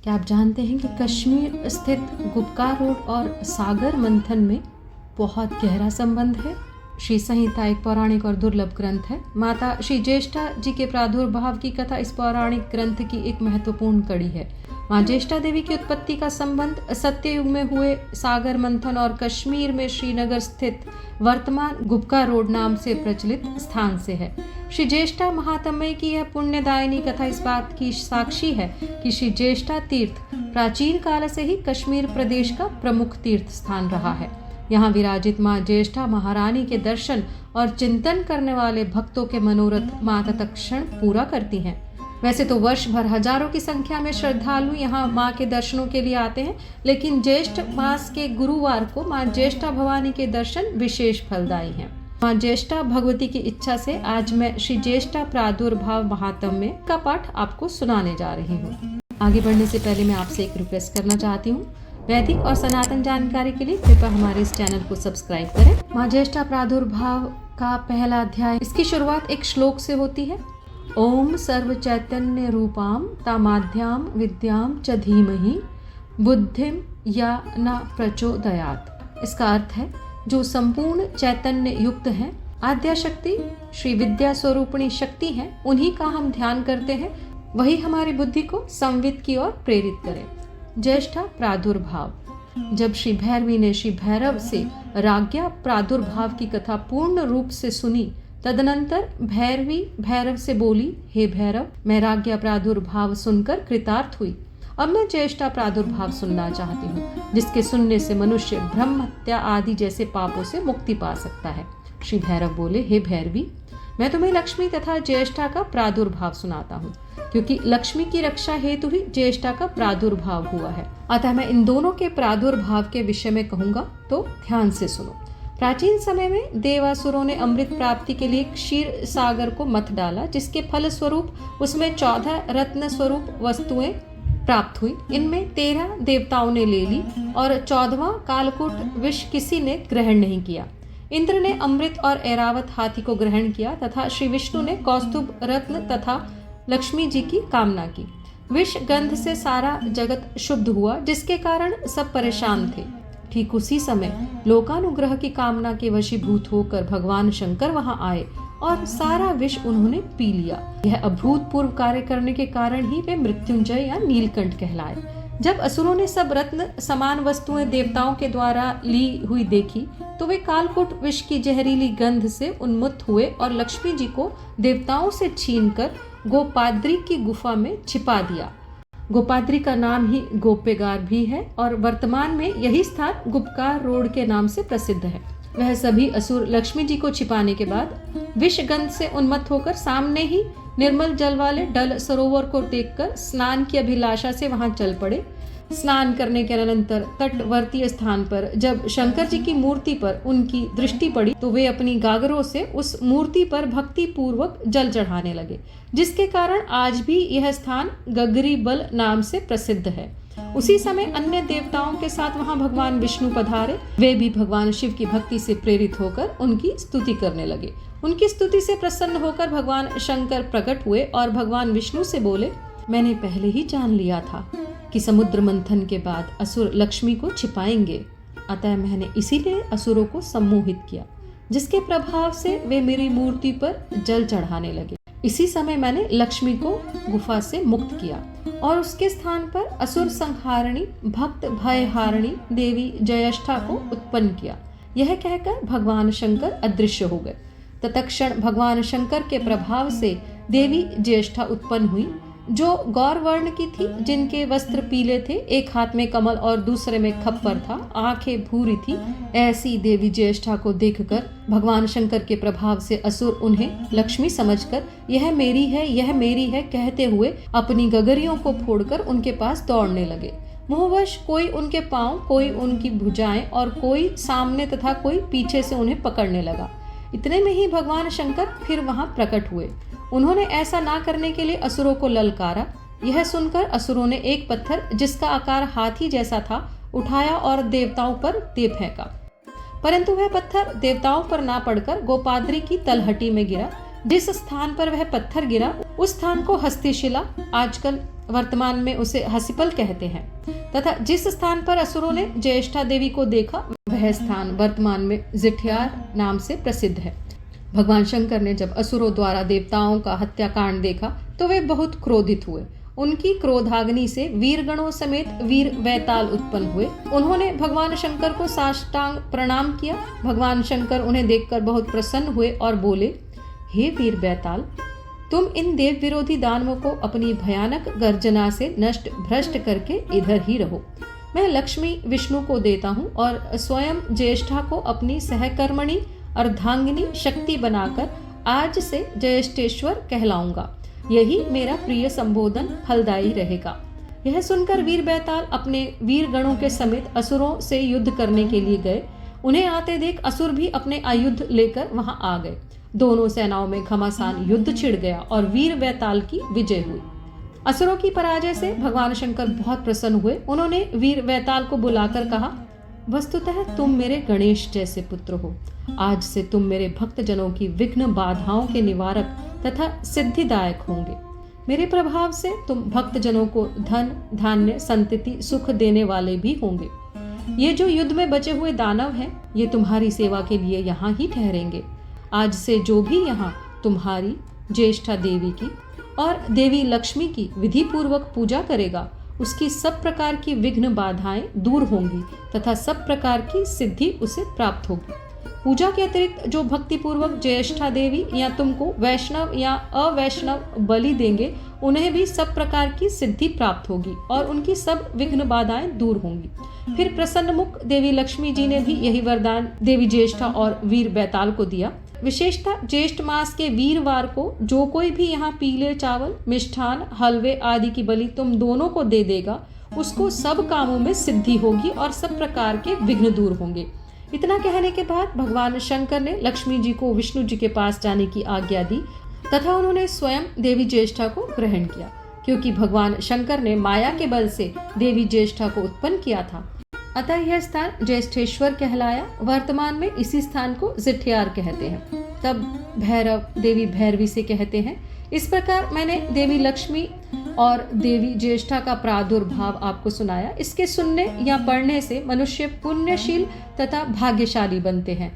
क्या आप जानते हैं कि कश्मीर स्थित गुप्कार रोड और सागर मंथन में बहुत गहरा संबंध है। श्री संहिता एक पौराणिक और दुर्लभ ग्रंथ है। माता श्री ज्येष्ठा जी के प्रादुर्भाव की कथा इस पौराणिक ग्रंथ की एक महत्वपूर्ण कड़ी है। माँ ज्येष्ठा देवी की उत्पत्ति का संबंध सत्ययुग में हुए सागर मंथन और कश्मीर में श्रीनगर स्थित वर्तमान गुप्कार रोड नाम से प्रचलित स्थान से है। श्री ज्येष्ठा महात्म्य की यह पुण्यदायिनी कथा इस बात की साक्षी है कि श्री ज्येष्ठा तीर्थ प्राचीन काल से ही कश्मीर प्रदेश का प्रमुख तीर्थ स्थान रहा है। यहाँ विराजित माँ ज्येष्ठा महारानी के दर्शन और चिंतन करने वाले भक्तों के मनोरथ माता तत्क्षण पूरा करती हैं। वैसे तो वर्ष भर हजारों की संख्या में श्रद्धालु यहाँ माँ के दर्शनों के लिए आते हैं, लेकिन ज्येष्ठ मास के गुरुवार को माँ ज्येष्ठा भवानी के दर्शन विशेष फलदायी हैं। माँ ज्येष्ठा भगवती की इच्छा से आज मैं श्री ज्येष्ठा प्रादुर्भाव महात्म्य का पाठ आपको सुनाने जा रही हूँ। आगे बढ़ने से पहले मैं आपसे एक रिक्वेस्ट करना चाहती हूँ। वैदिक और सनातन जानकारी के लिए कृपया हमारे इस चैनल को सब्सक्राइब करें। माँ ज्येष्ठा प्रादुर्भाव का पहला अध्याय, इसकी शुरुआत एक श्लोक से होती है। ओम सर्व चैतन्य रूपाम तामाद्याम विद्याम च धीमहि बुद्धिम या न प्रचोदयात्। इसका अर्थ है, जो संपूर्ण चैतन्य युक्त है, आद्या शक्ति श्री विद्या स्वरूपिणी शक्ति है, उन्हीं का हम ध्यान करते हैं, वही हमारी बुद्धि को संवित की ओर प्रेरित करें। ज्येष्ठा प्रादुर्भाव। जब श्री भैरवी ने श्री भैरव से राज्ञा प्रादुर्भाव की कथा पूर्ण रूप से सुनी, तदनंतर भैरवी भैरव से बोली, हे भैरव, मैं राज्ञा प्रादुर्भाव सुनकर कृतार्थ हुई। अब मैं ज्येष्ठा प्रादुर्भाव सुनना चाहती हूँ, जिसके सुनने से मनुष्य ब्रह्म हत्या आदि जैसे पापों से मुक्ति पा सकता है। श्री भैरव बोले, हे भैरवी, मैं तुम्हें लक्ष्मी तथा ज्येष्ठा का प्रादुर्भाव सुनाता हूँ, क्योंकि लक्ष्मी की रक्षा हेतु ही ज्येष्ठा का प्रादुर्भाव हुआ है। अतः मैं इन दोनों के प्रादुर्भाव के विषय में कहूंगा, तो ध्यान से सुनो। प्राचीन समय में देवासुरों ने अमृत प्राप्ति के लिए क्षीर सागर को मथ डाला, जिसके फल स्वरूप उसमें 14 रत्न स्वरूप वस्तुएं प्राप्त हुई। इनमें 13 देवताओं ने ले ली और 14वां कालकूट विष किसी ने ग्रहण नहीं किया। इंद्र ने अमृत और ऐरावत हाथी को ग्रहण किया तथा श्री विष्णु ने कौस्तुभ रत्न तथा लक्ष्मी जी की कामना की। विष गंध से सारा जगत शुद्ध हुआ, जिसके कारण सब परेशान थे। ठीक उसी समय लोकानुग्रह की कामना के वशीभूत होकर भगवान शंकर वहां आए और सारा विष उन्होंने पी लिया। यह अभूतपूर्व कार्य करने के कारण ही वे मृत्युंजय या नीलकंठ कहलाए। जब असुरों ने सब रत्न समान वस्तुएं देवताओं के द्वारा ली हुई देखी, तो वे कालकूट विष की जहरीली गंध से उन्मुक्त हुए और लक्ष्मी जी को देवताओं से छीनकर गोपाद्री की गुफा में छिपा दिया। गोपाद्री का नाम ही गोपेगार भी है और वर्तमान में यही स्थान गुप्कार रोड के नाम से प्रसिद्ध है। वह सभी असुर लक्ष्मी जी को छिपाने के बाद विष गंध से उन्मत्त होकर सामने ही निर्मल जल वाले डल सरोवर को देखकर स्नान की अभिलाषा से वहां चल पड़े। स्नान करने के अनंतर तटवर्तीय स्थान पर जब शंकर जी की मूर्ति पर उनकी दृष्टि पड़ी, तो वे अपनी गागरों से उस मूर्ति पर भक्ति पूर्वक जल चढ़ाने लगे, जिसके कारण आज भी यह स्थान गगरी बल नाम से प्रसिद्ध है। उसी समय अन्य देवताओं के साथ वहां भगवान विष्णु पधारे। वे भी भगवान शिव की भक्ति से प्रेरित होकर उनकी स्तुति करने लगे। उनकी स्तुति से प्रसन्न होकर भगवान शंकर प्रकट हुए और भगवान विष्णु से बोले, मैंने पहले ही जान लिया था कि समुद्र मंथन के बाद असुर लक्ष्मी को छिपाएंगे, अतः मैंने इसीलिए असुरों को सम्मोहित किया, जिसके प्रभाव से वे मेरी मूर्ति पर जल चढ़ाने लगे। इसी समय मैंने लक्ष्मी को गुफा से मुक्त किया और उसके स्थान पर असुर संहारिणी भक्त भयहारिणी देवी ज्येष्ठा को उत्पन्न किया। यह कहकर भगवान शंकर अदृश्य हो गए। तत्क्षण भगवान शंकर के प्रभाव से देवी ज्येष्ठा उत्पन्न हुई, जो गौर वर्ण की थी, जिनके वस्त्र पीले थे, एक हाथ में कमल और दूसरे में खप्पर था, आंखें भूरी थी। ऐसी देवी ज्येष्ठा को देखकर भगवान शंकर के प्रभाव से असुर उन्हें लक्ष्मी समझकर यह मेरी है, यह मेरी है कहते हुए अपनी गगरियों को फोड़कर उनके पास दौड़ने लगे। मोहवश कोई उनके पांव, कोई उनकी भुजाएं और कोई सामने तथा कोई पीछे से उन्हें पकड़ने लगा। इतने में ही भगवान शंकर फिर वहां प्रकट हुए। उन्होंने ऐसा ना करने के लिए असुरों को ललकारा। यह सुनकर असुरों ने एक पत्थर, जिसका आकार हाथी जैसा था, उठाया और देवताओं पर दे फेंका, परंतु वह पत्थर देवताओं पर ना पड़कर गोपाद्री की तलहटी में गिरा। जिस स्थान पर वह पत्थर गिरा, उस स्थान को हस्तिशिला, आजकल वर्तमान में उसे हसिपल कहते हैं, तथा जिस स्थान पर असुरों ने ज्येष्ठा देवी को देखा वह स्थान वर्तमान में जिठ्यार नाम से प्रसिद्ध है। भगवान शंकर ने जब असुरों द्वारा देवताओं का हत्याकांड देखा तो वे बहुत क्रोधित हुए। उनकी क्रोधाग्नि से वीरगणों समेत वीर वैताल उत्पन्न हुए। उन्होंने भगवान शंकर को साष्टांग प्रणाम किया। भगवान शंकर उन्हें देखकर बहुत प्रसन्न हुए और बोले, हे वीर वैताल, तुम इन देव विरोधी दानवों को अपनी भयानक गर्जना से नष्ट भ्रष्ट करके इधर ही रहो। मैं लक्ष्मी विष्णु को देता हूँ और स्वयं ज्येष्ठा को अपनी सहकर्मणी अर्धांगिनी शक्ति बनाकर आज से ज्येष्ठेश्वर कहलाऊंगा। यही मेरा प्रिय संबोधन फलदायी रहेगा। यह सुनकर वीर बैताल अपने वीर गणों के समेत असुरों से युद्ध करने के लिए गए। उन्हें आते देख असुर भी अपने आयुध लेकर वहां आ गए। दोनों सेनाओं में घमासान युद्ध छिड़ गया और वीर बैताल की विजय हुई। असुरों की पराजय से भगवान शंकर बहुत प्रसन्न हुए। उन्होंने वीर बैताल को बुलाकर कहा, वस्तुतः तुम मेरे गणेश जैसे पुत्र हो। आज से तुम मेरे भक्त जनों की विघ्न बाधाओं के निवारक तथा सिद्धिदायक होंगे। मेरे प्रभाव से तुम भक्त जनों को धन धान्य संतति सुख देने वाले भी होंगे। ये जो युद्ध में बचे हुए दानव हैं, ये तुम्हारी सेवा के लिए यहाँ ही ठहरेंगे। आज से जो भी यहाँ तुम्हारी ज्येष्ठा देवी की और देवी लक्ष्मी की विधि पूर्वक पूजा करेगा, उसकी सब प्रकार की विघ्न बाधाएं दूर होंगी तथा सब प्रकार की सिद्धि उसे प्राप्त होगी। पूजा के अतिरिक्त जो भक्ति पूर्वक ज्येष्ठा देवी या तुमको वैष्णव या अवैष्णव बलि देंगे, उन्हें भी सब प्रकार की सिद्धि प्राप्त होगी और उनकी सब विघ्न बाधाएं दूर होंगी। फिर प्रसन्नमुख देवी लक्ष्मी जी ने भी यही वरदान देवी ज्येष्ठा और वीर बैताल को दिया। विशेषतः ज्येष्ठ मास के वीरवार को जो कोई भी यहाँ पीले चावल, मिष्ठान, हलवे आदि की बलि तुम दोनों को दे देगा, उसको सब कामों में सिद्धि होगी और सब प्रकार के विघ्न दूर होंगे। इतना कहने के बाद भगवान शंकर ने लक्ष्मी जी को विष्णु जी के पास जाने की आज्ञा दी तथा उन्होंने स्वयं देवी ज्येष्ठा को ग्रहण किया। क्योंकि भगवान शंकर ने माया के बल से देवी ज्येष्ठा को उत्पन्न किया था, अतः यह स्थान ज्येष्ठेश्वर कहलाया। वर्तमान में इसी स्थान को जिठ्यार कहते हैं। तब भैरव देवी भैरवी से कहते हैं। इस प्रकार मैंने देवी लक्ष्मी और देवी ज्येष्ठा का प्रादुर्भाव आपको सुनाया। इसके सुनने या पढ़ने से मनुष्य पुण्यशील तथा भाग्यशाली बनते हैं।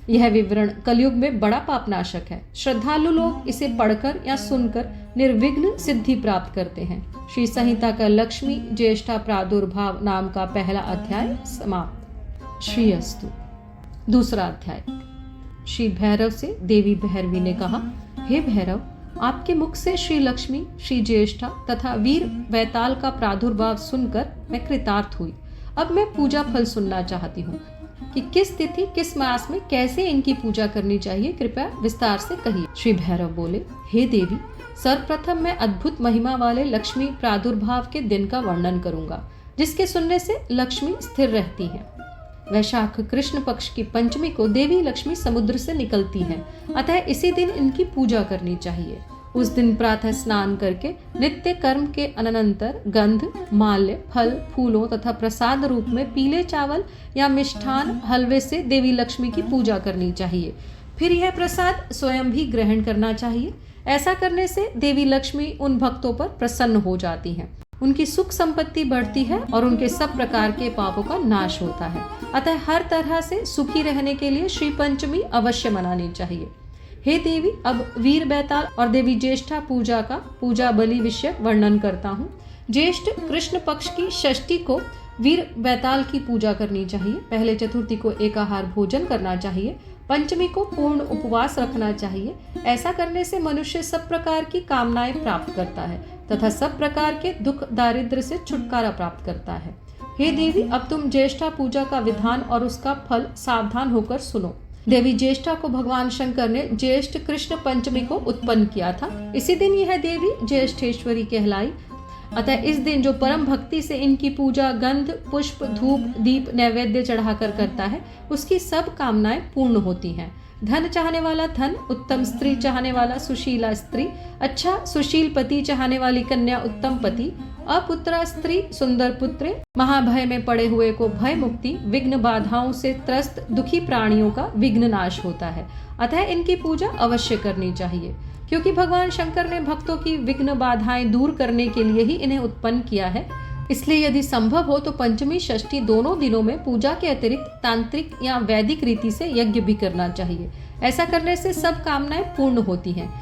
यह विवरण कलयुग में बड़ा पापनाशक है। श्रद्धालु लोग इसे पढ़कर या सुनकर निर्विघ्न सिद्धि प्राप्त करते हैं। श्री संहिता का लक्ष्मी ज्येष्ठा प्रादुर्भाव नाम का पहला अध्याय समाप्त। श्री अस्तु। दूसरा अध्याय। श्री भैरव से देवी भैरवी ने कहा, हे भैरव, आपके मुख से श्री लक्ष्मी, श्री ज्येष्ठा तथा वीर वैताल का प्रादुर्भाव सुनकर मैं कृतार्थ हुई। अब मैं पूजा फल सुनना चाहती हूँ कि किस तिथि किस मास में कैसे इनकी पूजा करनी चाहिए, कृपया विस्तार से कहिए। श्री भैरव बोले, हे देवी, सर्वप्रथम मैं अद्भुत महिमा वाले लक्ष्मी प्रादुर्भाव के दिन का वर्णन करूंगा, जिसके सुनने से लक्ष्मी स्थिर रहती है। वैशाख कृष्ण पक्ष की पंचमी को देवी लक्ष्मी समुद्र से निकलती हैं, अतः इसी दिन इनकी पूजा करनी चाहिए। उस दिन प्रातः स्नान करके नित्य कर्म के अनंतर गंध, माल्य, फल, फूलों तथा प्रसाद रूप में पीले चावल या मिष्ठान हलवे से देवी लक्ष्मी की पूजा करनी चाहिए। फिर यह प्रसाद स्वयं भी ग्रहण करना चाहिए। ऐसा करने से देवी लक्ष्मी उन भक्तों पर प्रसन्न हो जाती हैं, उनकी सुख संपत्ति बढ़ती है और उनके सब प्रकार के पापों का नाश होता है। अतः हर तरह से सुखी रहने के लिए श्री पंचमी अवश्य मनानी चाहिए। हे देवी, अब वीर बैताल और देवी ज्येष्ठा पूजा का पूजा बलि विषय वर्णन करता हूँ। ज्येष्ठ कृष्ण पक्ष की षष्ठी को वीर बैताल की पूजा करनी चाहिए। पहले चतुर्थी को एकाहार भोजन करना चाहिए। पंचमी को पूर्ण उपवास रखना चाहिए। ऐसा करने से मनुष्य सब प्रकार की कामनाएं प्राप्त करता है तथा सब प्रकार के दुख दारिद्र्य से छुटकारा प्राप्त करता है। हे देवी, अब तुम ज्येष्ठा पूजा का विधान और उसका फल सावधान होकर सुनो। देवी ज्येष्ठा को भगवान शंकर ने ज्येष्ठ कृष्ण पंचमी को उत्पन्न किया था। इसी दिन यह देवी ज्येष्ठेश्वरी कहलाई। अतः इस दिन जो परम भक्ति से इनकी पूजा गंध, पुष्प, धूप, दीप, नैवेद्य चढ़ाकर करता है, उसकी सब कामनाएं पूर्ण होती हैं। धन चाहने वाला धन, उत्तम स्त्री चाहने वाला सुशीला स्त्री, अच्छा सुशील पति चाहने वाली कन्या उत्तम पति, अपुत्रा स्त्री सुंदर पुत्रे, महाभय में पड़े हुए को भय मुक्ति, विघ्न बाधाओं से त्रस्त दुखी प्राणियों का विघ्न नाश होता है। अतः इनकी पूजा अवश्य करनी चाहिए, क्योंकि भगवान शंकर ने भक्तों की विघ्न बाधाएं दूर करने के लिए ही इन्हें उत्पन्न किया है। इसलिए यदि संभव हो तो पंचमी षष्ठी दोनों दिनों में पूजा के अतिरिक्त तांत्रिक या वैदिक रीति से यज्ञ भी करना चाहिए। ऐसा करने से सब कामनाएं पूर्ण होती हैं।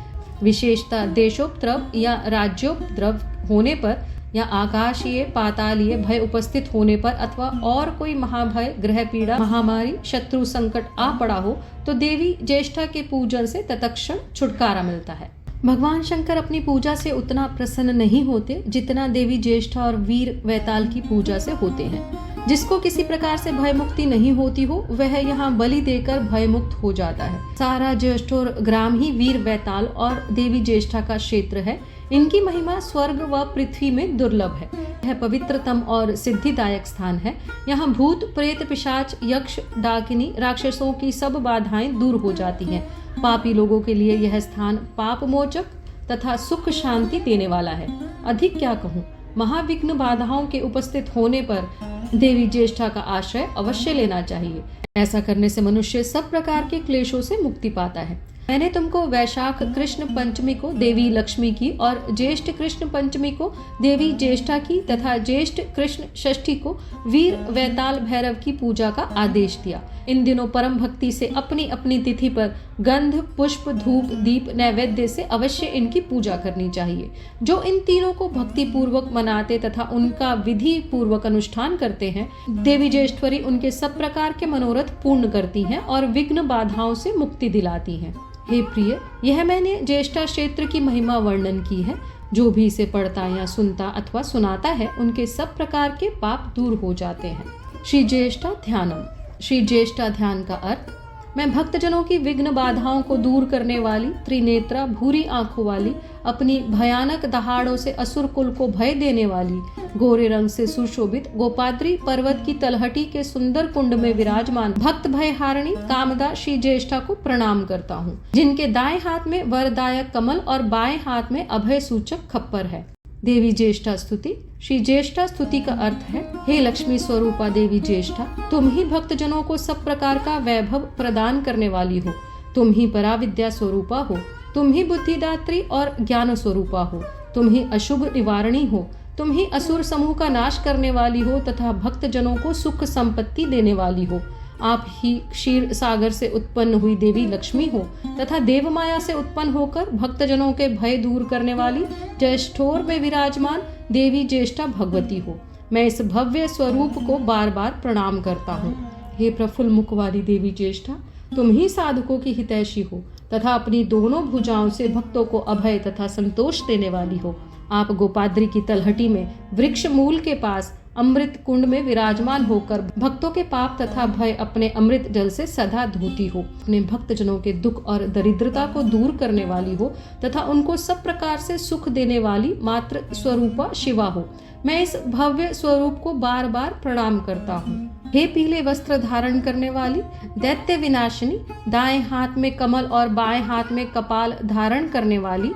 विशेषतः देशोपद्रव या राज्योपद्रव होने पर या आकाशीय पातालीय भय उपस्थित होने पर अथवा और कोई महाभय, ग्रह पीड़ा, महामारी, शत्रु संकट आ पड़ा हो तो देवी ज्येष्ठा के पूजन से तत्क्षण छुटकारा मिलता है। भगवान शंकर अपनी पूजा से उतना प्रसन्न नहीं होते जितना देवी ज्येष्ठा और वीर वैताल की पूजा से होते हैं। जिसको किसी प्रकार से भय मुक्ति नहीं होती हो वह यहाँ बलि देकर भय मुक्त हो जाता है। सारा ज्येष्ठोर ग्राम ही वीर वैताल और देवी ज्येष्ठा का क्षेत्र है। इनकी महिमा स्वर्ग व पृथ्वी में दुर्लभ है। यह पवित्रतम और सिद्धिदायक स्थान है। यहाँ भूत प्रेत पिशाच यक्ष डाकिनी राक्षसों की सब बाधाएं दूर हो जाती हैं। पापी लोगों के लिए यह स्थान पाप मोचक तथा सुख शांति देने वाला है। अधिक क्या कहूँ, महाविघ्न बाधाओं के उपस्थित होने पर देवी ज्येष्ठा का आश्रय अवश्य लेना चाहिए। ऐसा करने से मनुष्य सब प्रकार के क्लेशों से मुक्ति पाता है। मैंने तुमको वैशाख कृष्ण पंचमी को देवी लक्ष्मी की और ज्येष्ठ कृष्ण पंचमी को देवी ज्येष्ठा की तथा ज्येष्ठ कृष्ण षष्ठी को वीर वैताल भैरव की पूजा का आदेश दिया। इन दिनों परम भक्ति से अपनी अपनी तिथि पर गंध पुष्प धूप दीप नैवेद्य से अवश्य इनकी पूजा करनी चाहिए। जो इन तीनों को भक्ति पूर्वक मनाते तथा उनका विधि पूर्वक अनुष्ठान करते हैं, देवी ज्येष्ठवरी उनके सब प्रकार के मनोरथ पूर्ण करती हैं और विघ्न बाधाओं से मुक्ति दिलाती हैं। हे प्रिय, यह मैंने ज्येष्ठा क्षेत्र की महिमा वर्णन की है। जो भी इसे पढ़ता या सुनता अथवा सुनाता है उनके सब प्रकार के पाप दूर हो जाते हैं। श्री ज्येष्ठा ध्यानम। श्री ज्येष्ठा ध्यान का अर्थ, मैं भक्तजनों की विघ्न बाधाओं को दूर करने वाली, त्रिनेत्रा भूरी आंखों वाली, अपनी भयानक दहाड़ों से असुर कुल को भय देने वाली, गोरे रंग से सुशोभित गोपाद्री पर्वत की तलहटी के सुंदर कुंड में विराजमान भक्त भय हारिणी कामदा श्री ज्येष्ठा को प्रणाम करता हूँ, जिनके दाएं हाथ में वरदायक कमल और बाएं हाथ में अभय सूचक खप्पर है। देवी ज्येष्ठा स्तुति। श्री ज्येष्ठा स्तुति का अर्थ है, हे लक्ष्मी स्वरूपा देवी ज्येष्ठा, तुम ही भक्तजनों को सब प्रकार का वैभव प्रदान करने वाली हो। तुम ही पराविद्या स्वरूपा हो। तुम ही बुद्धिदात्री और ज्ञान स्वरूपा हो। तुम ही अशुभ निवारणी हो। तुम ही असुर समूह का नाश करने वाली हो तथा भक्तजनों को सुख संपत्ति देने वाली हो। आप ही क्षीर सागर से उत्पन्न हुई देवी लक्ष्मी हो तथा देवमाया से उत्पन्न होकर भक्तजनों के भय दूर करने वाली ज्येष्ठोर में विराजमान देवी ज्येष्ठा भगवती हो। मैं इस भव्य स्वरूप को बार बार प्रणाम करता हूँ। हे प्रफुल्ल मुख वाली देवी ज्येष्ठा, तुम ही साधकों की हितैषी हो तथा अपनी दोनों भुजाओं से भक्तों को अभय तथा संतोष देने वाली हो। आप गोपाद्री की तलहटी में वृक्ष मूल के पास अमृत कुंड में विराजमान होकर भक्तों के पाप तथा भय अपने अमृत जल से सदा धोती हो। अपने भक्तजनों के दुख और दरिद्रता को दूर करने वाली हो तथा उनको सब प्रकार से सुख देने वाली मात्र स्वरूपा शिवा हो। मैं इस भव्य स्वरूप को बार बार प्रणाम करता हूँ। हे पीले वस्त्र धारण करने वाली दैत्य विनाशिनी, दाएं हाथ में कमल और बाएं हाथ में कपाल धारण करने वाली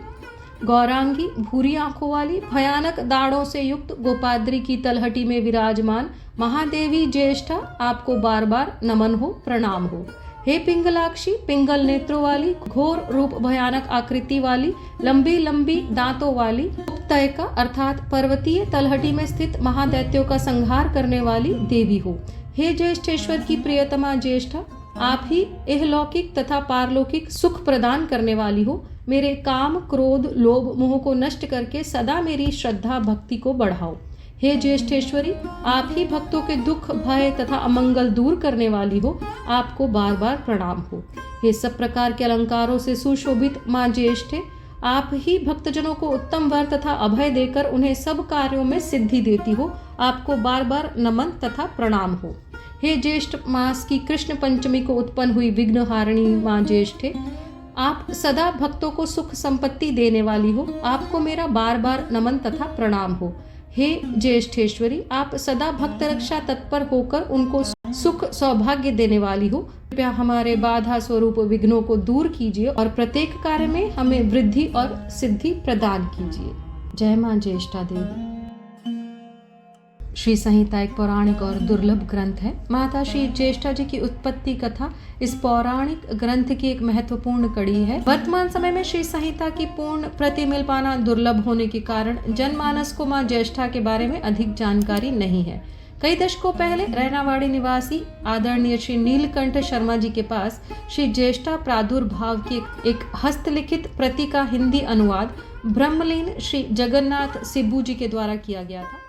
गौरांगी भूरी आंखों वाली, भयानक दाढ़ों से युक्त गोपाद्री की तलहटी में विराजमान महादेवी ज्येष्ठा, आपको बार बार नमन हो, प्रणाम हो। हे पिंगलाक्षी, पिंगल नेत्रों वाली, घोर रूप भयानक आकृति वाली, लंबी लंबी दांतों वाली, उपतयका अर्थात पर्वतीय तलहटी में स्थित महादैत्यों का संहार करने वाली देवी हो। हे ज्येष्ठेश्वर की प्रियतमा ज्येष्ठा, आप ही इहलौकिक तथा पारलौकिक सुख प्रदान करने वाली हो। मेरे काम क्रोध लोभ मोह को नष्ट करके सदा मेरी श्रद्धा भक्ति को बढ़ाओ। हे ज्येष्ठेश्वरी, आप ही भक्तों के दुख भय तथा अमंगल दूर करने वाली हो। आपको बार बार प्रणाम हो। हे सब प्रकार के अलंकारों से सुशोभित माँ ज्येष्ठे, आप ही भक्तजनों को उत्तम वर तथा अभय देकर उन्हें सब कार्यों में सिद्धि देती हो। आपको बार बार नमन तथा प्रणाम हो। हे ज्येष्ठ मास की कृष्ण पंचमी को उत्पन्न हुई विघ्नहारिणी माँ ज्येष्ठे, आप सदा भक्तों को सुख संपत्ति देने वाली हो। आपको मेरा बार बार नमन तथा प्रणाम हो। हे ज्येष्ठेश्वरी, आप सदा भक्त रक्षा तत्पर होकर उनको सुख सौभाग्य देने वाली हो। कृपया हमारे बाधा स्वरूप विघ्नों को दूर कीजिए और प्रत्येक कार्य में हमें वृद्धि और सिद्धि प्रदान कीजिए। जय मां ज्येष्ठा देवी। श्री संहिता एक पौराणिक और दुर्लभ ग्रंथ है। माता श्री ज्येष्ठा जी की उत्पत्ति कथा इस पौराणिक ग्रंथ की एक महत्वपूर्ण कड़ी है। वर्तमान समय में श्री संहिता की पूर्ण प्रति मिल पाना दुर्लभ होने के कारण जनमानस को मां ज्येष्ठा के बारे में अधिक जानकारी नहीं है। कई दशकों पहले रैनावाड़ी निवासी आदरणीय श्री नीलकंठ शर्मा जी के पास श्री ज्येष्ठा प्रादुर्भाव की एक हस्तलिखित प्रति का हिंदी अनुवाद ब्रह्मलीन श्री जगन्नाथ सिब्बू जी के द्वारा किया गया था।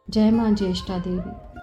जय मां ज्येष्ठा देवी।